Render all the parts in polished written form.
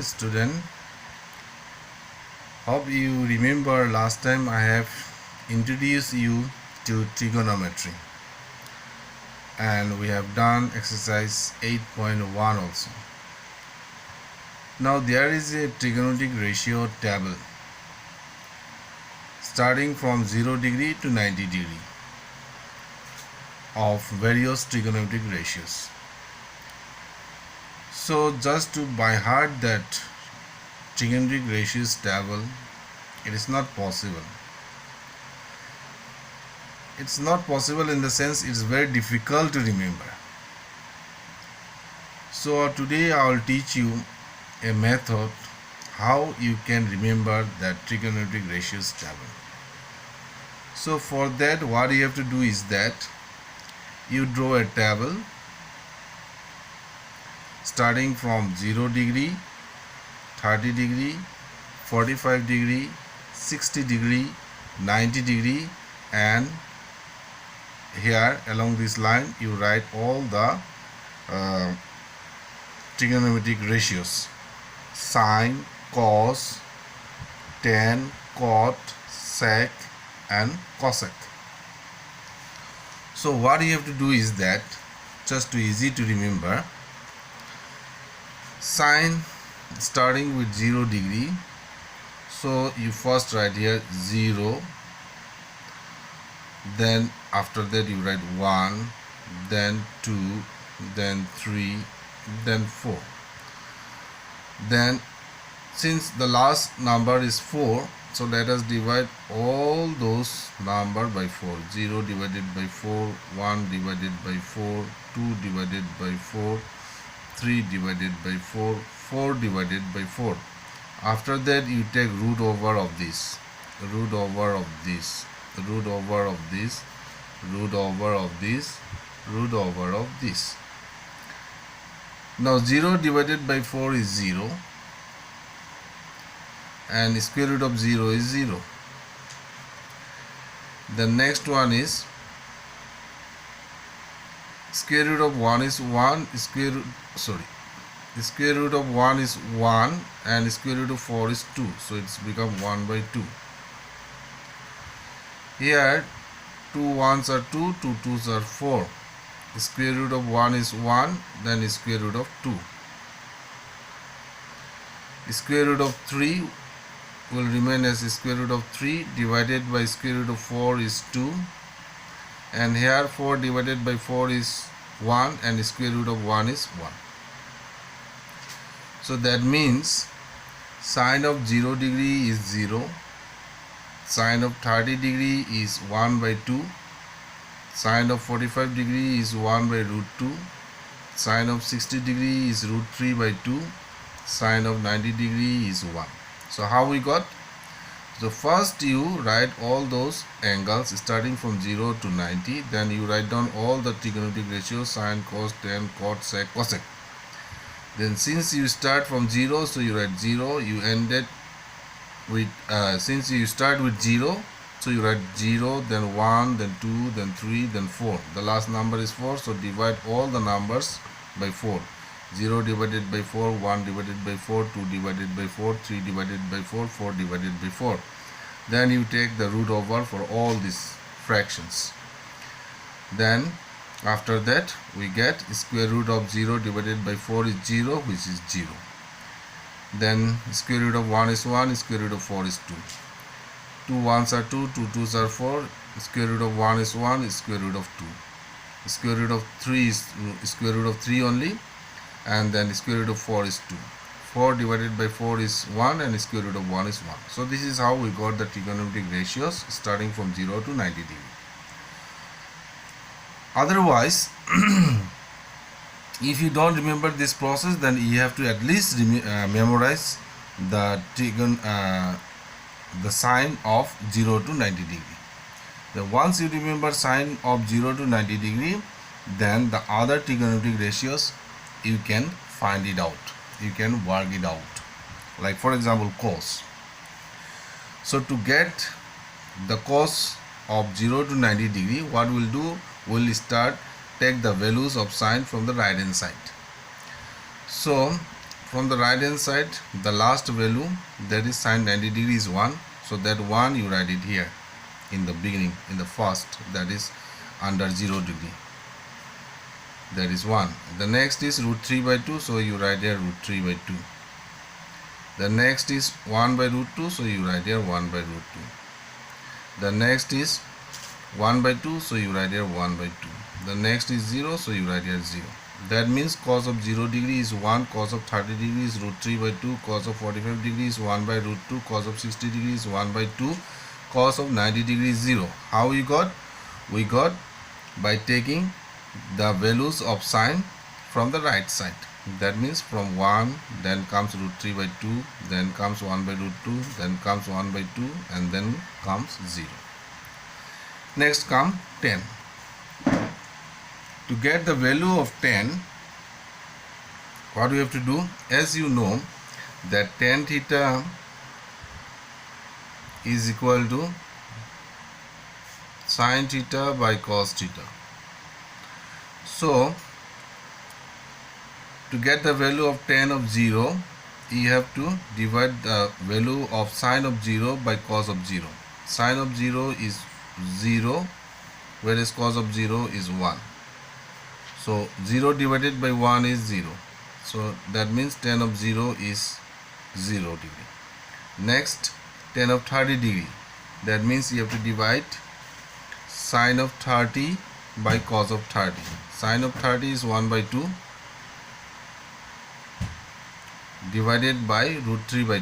student. Hope you remember last time I have introduced you to trigonometry, and we have done exercise 8.1 also. Now there is a trigonometric ratio table starting from 0 degree to 90 degree of various trigonometric ratios. So just to by heart that trigonometric ratios table, it is not possible. It's not possible in the sense it's very difficult to remember. So today I will teach you a method how you can remember that trigonometric ratios table. So for that, what you have to do is that you draw a table starting from 0 degree, 30 degree, 45 degree, 60 degree, 90 degree, and here along this line you write all the trigonometric ratios: sine, cos, tan, cot, sec, and cosec. So what you have to do is that, just to easy to remember, sine starting with 0 degree, so you first write here 0, then after that you write 1, then 2, then 3, then 4. Then since the last number is 4, so let us divide all those number by 4. 0 divided by 4, 1 divided by 4, 2 divided by 4, 3 divided by 4, 4 divided by 4. After that you take root over of this, root over of this, root over of this, root over of this, root over of this. Now 0 divided by 4 is 0, and square root of 0 is 0. The next one is square root of 1 is 1, square root of 1 is 1, and square root of 4 is 2, so it's become 1 by 2. Here 2 1s are 2, 2 2s are 4. Square root of 1 is 1, then square root of 2. Square root of 3 will remain as square root of 3 divided by square root of 4 is 2, and here 4 divided by 4 is 1, and square root of 1 is 1. So that means sine of 0 degree is 0, sine of 30 degree is 1 by 2, sine of 45 degree is 1 by root 2, sine of 60 degree is root 3 by 2, sine of 90 degree is 1. So how we got? So first you write all those angles starting from 0 to 90, then you write down all the trigonometric ratios: sine, cos, tan, cot, sec, cosec. Then since you start from 0, so you write 0, you ended with since you start with 0, so you write 0, then 1, then 2, then 3, then 4. The last number is 4, so divide all the numbers by 4. 0 divided by 4, 1 divided by 4, 2 divided by 4, 3 divided by 4, 4 divided by 4. Then you take the root over for all these fractions. Then after that we get square root of 0 divided by 4 is 0, which is 0. Then square root of 1 is 1, square root of 4 is 2. 2 1s are 2, 2 2s are 4, square root of 1 is 1, square root of 2. Square root of 3 is square root of 3 only, and then square root of 4 is 2. 4 divided by 4 is 1, and square root of 1 is 1. So this is how we got the trigonometric ratios starting from 0 to 90 degree. Otherwise, if you don't remember this process, then you have to at least memorize the sine of 0 to 90 degree. Then once you remember sine of 0 to 90 degree, then the other trigonometric ratios you can find it out, you can work it out. Like for example cos. So to get the cos of 0 to 90 degree, what we'll do, we'll take the values of sine from the right hand side. So from the right hand side, the last value, that is sine 90 degree, is 1. So that 1 you write it here in the beginning, in the first, that is under 0 degree, that is 1. The next is root 3 by 2, so you write here root 3 by 2. The next is 1 by root 2, so you write here 1 by root 2. The next is 1 by 2, so you write here 1 by 2. The next is 0, so you write here 0. That means cos of 0 degree is 1, cos of 30 degree is root 3 by 2, cos of 45 degree is 1 by root 2, cos of 60 degree is 1 by 2, cos of 90 degree is 0. How we got? We got by taking the values of sine from the right side. That means from 1, then comes root 3 by 2, then comes 1 by root 2, then comes 1 by 2, and then comes 0. Next come 10. To get the value of 10, what we have to do? As you know that tan theta is equal to sin theta by cos theta. So to get the value of tan of 0, you have to divide the value of sine of 0 by cos of 0. Sine of 0 is 0, whereas cos of 0 is 1. So 0 divided by 1 is 0. So that means tan of 0 is 0 degree. Next, tan of 30 degree. That means you have to divide sine of 30 by cos of 30. Sine of 30 is 1 by 2 divided by root 3 by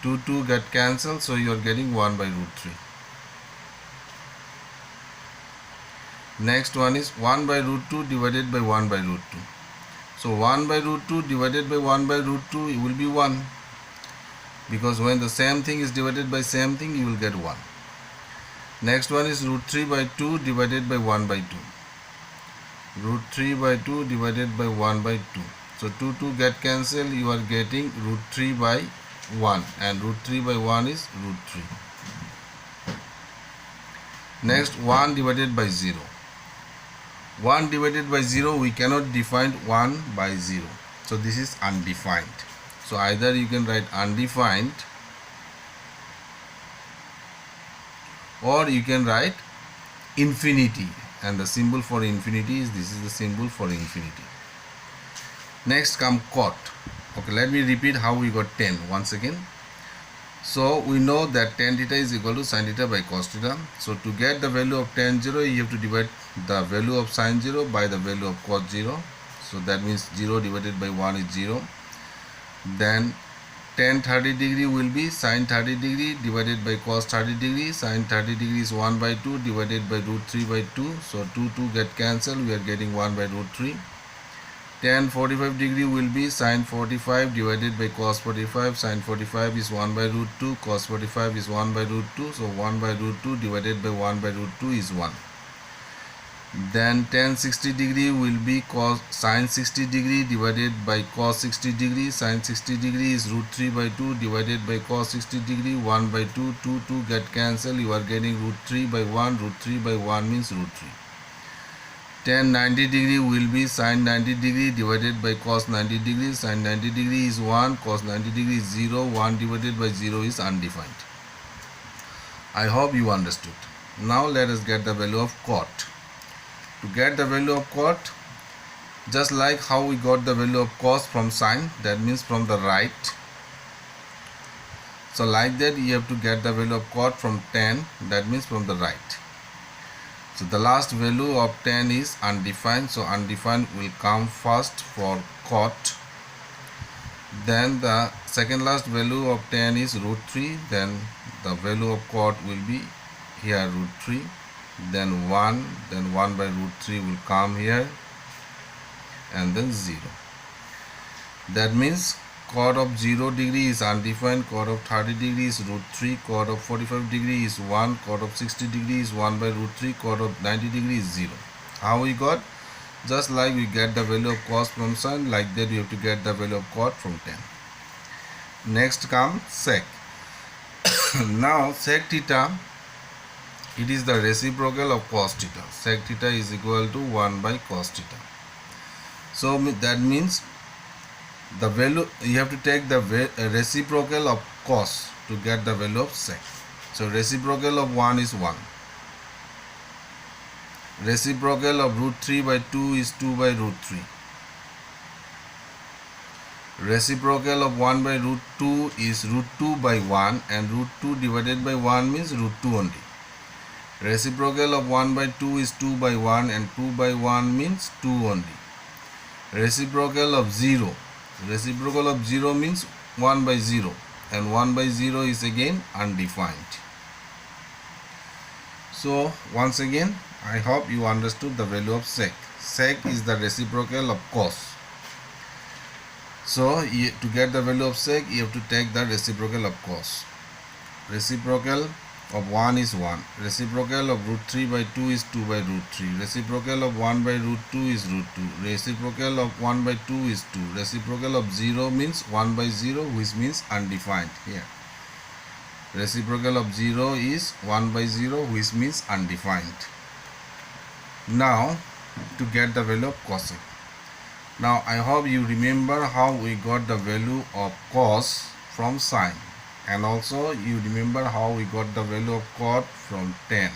2. 2 get cancelled, so you are getting 1 by root 3. Next one is 1 by root 2 divided by 1 by root 2. So 1 by root 2 divided by 1 by root 2, it will be 1. Because when the same thing is divided by same thing, you will get 1. Next one is root 3 by 2 divided by 1 by 2. Root 3 by 2 divided by 1 by 2. So 2 get cancelled, you are getting root 3 by 1. And root 3 by 1 is root 3. Next, 1 divided by 0. 1 divided by 0, we cannot define 1 by 0. So this is undefined. So either you can write undefined, or you can write infinity. And the symbol for infinity is, this is the symbol for infinity. Next come cot. Okay, let me repeat how we got 10 once again. So we know that tan theta is equal to sin theta by cos theta. So to get the value of tan 0, you have to divide the value of sin 0 by the value of cos 0. So that means 0 divided by 1 is 0. Then tan 30 degree will be sin 30 degree divided by cos 30 degree. Sin 30 degree is 1 by 2 divided by root 3 by 2. So 2 get cancelled, we are getting 1 by root 3. Tan 45 degree will be sin 45 divided by cos 45. Sin 45 is 1 by root 2. Cos 45 is 1 by root 2. So 1 by root 2 divided by 1 by root 2 is 1. Then tan 60 degree will be sin 60 degree divided by cos 60 degree. Sin 60 degree is root 3 by 2 divided by cos 60 degree. 1 by 2. 2 get cancelled. You are getting root 3 by 1. Root 3 by 1 means root 3. Tan 90 degree will be sin 90 degree divided by cos 90 degree. Sin 90 degree is 1, cos 90 degree is 0. 1 divided by 0 is undefined. I hope you understood. Now let us get the value of cot. To get the value of cot, just like how we got the value of cos from sin, that means from the right. So like that you have to get the value of cot from tan, that means from the right. So the last value of tan is undefined, so undefined will come first for cot. Then the second last value of tan is root 3, then the value of cot will be here root 3, then 1, then 1 by root 3 will come here, and then 0. That means cot of 0 degree is undefined, cot of 30 degree is root 3, cot of 45 degree is 1, cot of 60 degree is 1 by root 3, cot of 90 degree is 0. How we got? Just like we get the value of cos from sin, like that we have to get the value of cot from tan. Next comes sec. Now sec theta, it is the reciprocal of cos theta. Sec theta is equal to 1 by cos theta. So that means the value, you have to take the reciprocal of cos to get the value of sec. So reciprocal of 1 is 1. Reciprocal of root 3 by 2 is 2 by root 3. Reciprocal of 1 by root 2 is root 2 by 1, and root 2 divided by 1 means root 2 only. Reciprocal of 1 by 2 is 2 by 1, and 2 by 1 means 2 only. Reciprocal of 0. Reciprocal of 0 means 1 by 0, and 1 by 0 is again undefined. So once again, I hope you understood the value of sec. Sec is the reciprocal of cos. So to get the value of sec, you have to take the reciprocal of cos. Reciprocal of 1 is 1. Reciprocal of root 3 by 2 is 2 by root 3. Reciprocal of 1 by root 2 is root 2. Reciprocal of 1 by 2 is 2. Reciprocal of 0 means 1 by 0, which means undefined here. Reciprocal of 0 is 1 by 0, which means undefined. Now to get the value of cosec. Now I hope you remember how we got the value of cos from sine, and also you remember how we got the value of cot from tan.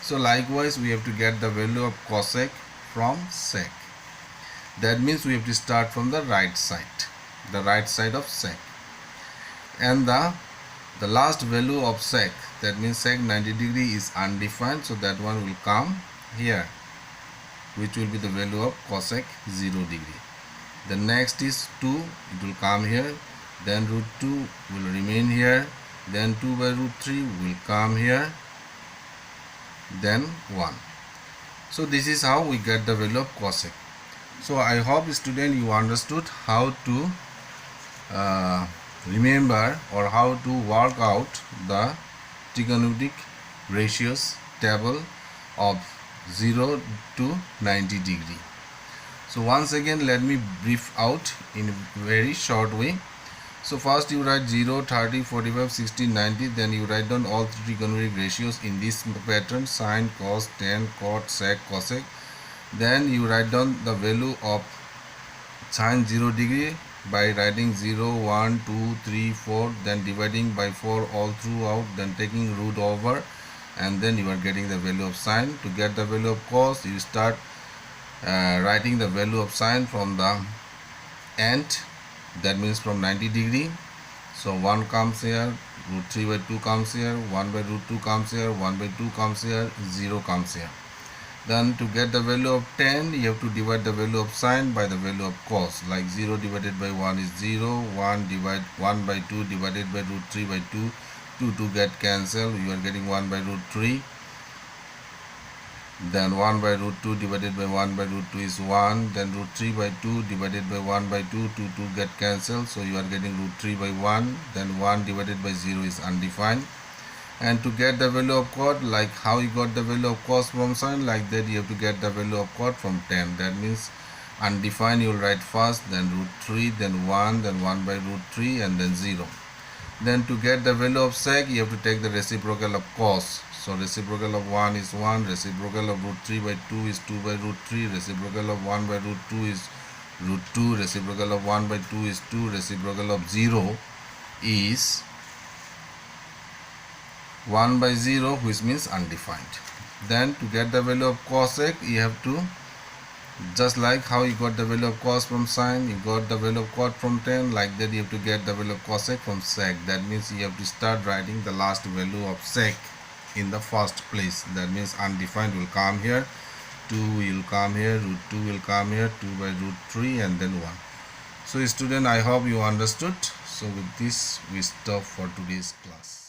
So likewise we have to get the value of cosec from sec. That means we have to start from the right side of sec, and the last value of sec, that means sec 90 degree, is undefined, so that one will come here, which will be the value of cosec 0 degree. The next is 2, it will come here, then root 2 will remain here, then 2 by root 3 will come here, then 1. So this is how we get the value of cosec. So I hope student you understood how to remember or how to work out the trigonometric ratios table of 0 to 90 degree. So once again let me brief out in a very short way. So first you write 0, 30, 45, 60, 90, then you write down all three trigonometric ratios in this pattern: sine, cos, tan, cot, sec, cosec. Then you write down the value of sine 0 degree by writing 0, 1, 2, 3, 4, then dividing by 4 all throughout, then taking root over, and then you are getting the value of sine. To get the value of cos, you start writing the value of sine from the end, that means from 90 degree. So 1 comes here, root 3 by 2 comes here, 1 by root 2 comes here, 1 by 2 comes here, 0 comes here. Then to get the value of tan, you have to divide the value of sine by the value of cos. Like 0 divided by 1 is 0, 1 by 2 divided by root 3 by 2, 2 get cancelled, you are getting 1 by root 3. Then 1 by root 2 divided by 1 by root 2 is 1. Then root 3 by 2 divided by 1 by 2, 2 get cancelled, so you are getting root 3 by 1. Then 1 divided by 0 is undefined. And to get the value of cot, like how you got the value of cos from sine, like that you have to get the value of cot from tan. That means undefined, you will write first, then root 3, then 1 by root 3, and then 0. Then to get the value of sec, you have to take the reciprocal of cos. So reciprocal of 1 is 1, reciprocal of root 3 by 2 is 2 by root 3, reciprocal of 1 by root 2 is root 2, reciprocal of 1 by 2 is 2, reciprocal of 0 is 1 by 0, which means undefined. Then to get the value of cosec, you have to, just like how you got the value of cos from sine, you got the value of cot from tan, like that you have to get the value of cosec from sec. That means you have to start writing the last value of sec in the first place. That means undefined will come here, 2 will come here, root 2 will come here, 2 by root 3, and then 1. So student, I hope you understood. So with this we stop for today's class.